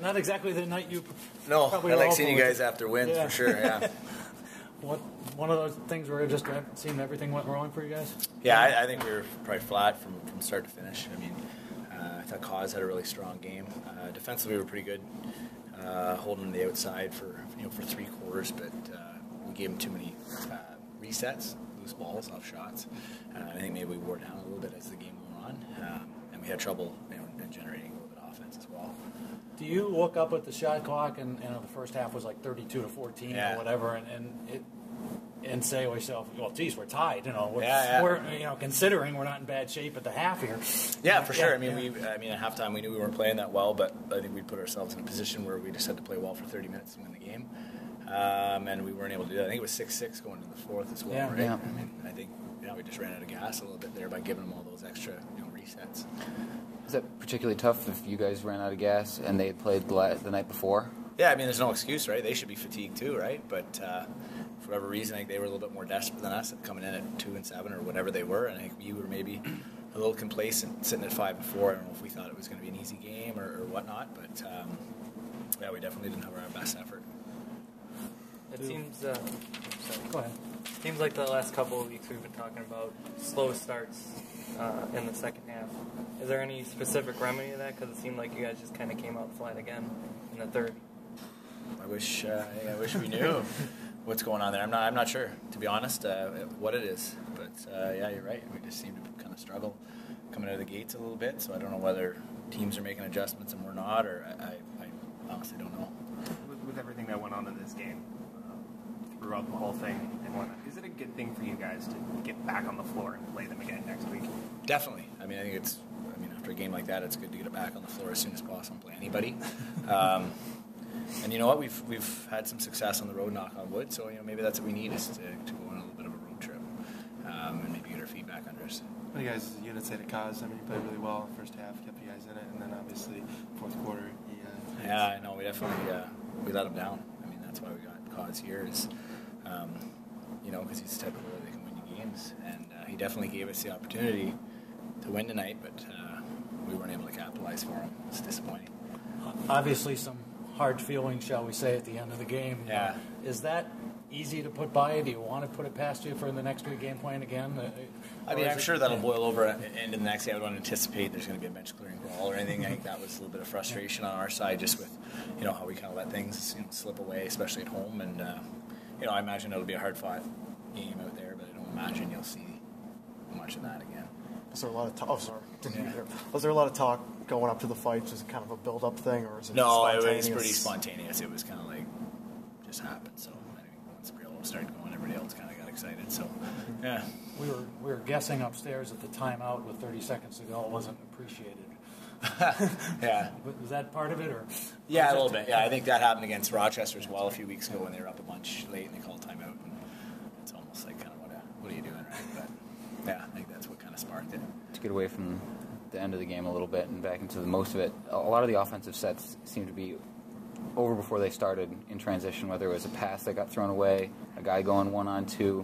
Not exactly the night you. No, probably I like all seeing you for. guys after wins for sure. Yeah. One of those things where it just seemed everything went wrong for you guys? Yeah, I think we were probably flat from start to finish. I mean, I thought Cause had a really strong game. Defensively, we were pretty good, holding the outside for 3 quarters, but we gave them too many resets, loose balls, off shots. I think maybe we wore down a little bit as the game went on, and we had trouble in generating a little bit of offense as well. Do you look up at the shot clock and the first half was like 32-14 or whatever, and say to yourself, well, geez, we're tied. We're considering we're not in bad shape at the half here. Yeah, for sure. I mean, at halftime we knew we weren't playing that well, but I think we put ourselves in a position where we just had to play well for 30 minutes to win the game, and we weren't able to do that. I think it was 6-6 going into the fourth as well, right? Yeah. I mean, I think we just ran out of gas a little bit there by giving them all those extra resets. Is that particularly tough if you guys ran out of gas and they had played the night before? Yeah, I mean, there's no excuse, right? They should be fatigued too, right? But for whatever reason, I think they were a little bit more desperate than us coming in at 2-7 or whatever they were, and I think we were maybe a little complacent sitting at 5-4. I don't know if we thought it was going to be an easy game or whatnot, but yeah, we definitely didn't have our best effort. It seems. Go ahead. Seems like the last couple of weeks we've been talking about slow starts in the second half. Is there any specific remedy to that? Because it seemed like you guys just kind of came out flat again in the third. I wish we knew what's going on there. I'm not sure, to be honest, what it is. But yeah, you're right. We just seem to kind of struggle coming out of the gates a little bit. So I don't know whether teams are making adjustments and we're not, or I honestly don't know. With everything that went on in this game, throughout the whole thing and whatnot, is it a good thing for you guys to get back on the floor and play them again next week? Definitely. I think it's. After a game like that, it's good to get it back on the floor as soon as possible and play anybody. And you know what? We've had some success on the road, knock on wood. So maybe that's what we need is to go on a little bit of a road trip and maybe get our feet back under us. What do you guys' unit say to Cause? I mean, you played really well first half, kept you guys in it, and then obviously fourth quarter. Yeah, I know. We definitely we let him down. I mean, that's why we got Cause here is, because he's the type of player that can win you games, and he definitely gave us the opportunity to win tonight, but we weren't able to capitalize for him. It's disappointing. Obviously, some hard feelings, shall we say, at the end of the game. Yeah. Is that easy to put by? Do you want to put it past you for the next week game plan again? I'm sure that'll boil over into the next game. I don't anticipate there's going to be a bench clearing brawl or anything. I think that was a little bit of frustration on our side, just with how we kind of let things slip away, especially at home. And I imagine it'll be a hard fought game out there, but I don't imagine you'll see much of that again. Was there a lot of talk? Was there a lot of talk going up to the fight, just kind of a build-up thing, or is it? No, it was pretty spontaneous. It was kind of like just happened. So I think once the real started going, everybody else kind of got excited. So yeah, we were guessing upstairs at the timeout with 30 seconds to go. It wasn't appreciated. Yeah, was that part of it, or? Yeah, a little bit. Yeah, I think that happened against Rochester as well a few weeks ago when they were up a bunch late and they called timeout. And it's almost like kind of what are you doing, right? But yeah, I think that's what kind of sparked it. To get away from the end of the game a little bit and back into the most of it, a lot of the offensive sets seemed to be over before they started in transition, whether it was a pass that got thrown away, a guy going 1-on-2.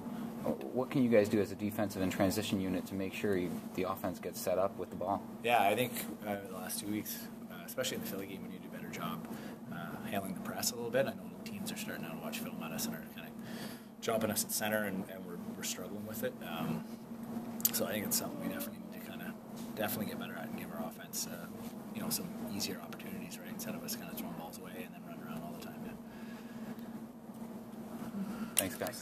What can you guys do as a defensive and transition unit to make sure the offense gets set up with the ball? Yeah, I think the last 2 weeks, especially in the Philly game, we need to do a better job handling the press a little bit. I know teams are starting now to watch film on us and are kind of jumping us at center, and we're struggling with it. So I think it's something we definitely need to definitely get better at and give our offense, some easier opportunities, right? Instead of us kind of throwing balls away and then running around all the time. Yeah. Thanks, guys.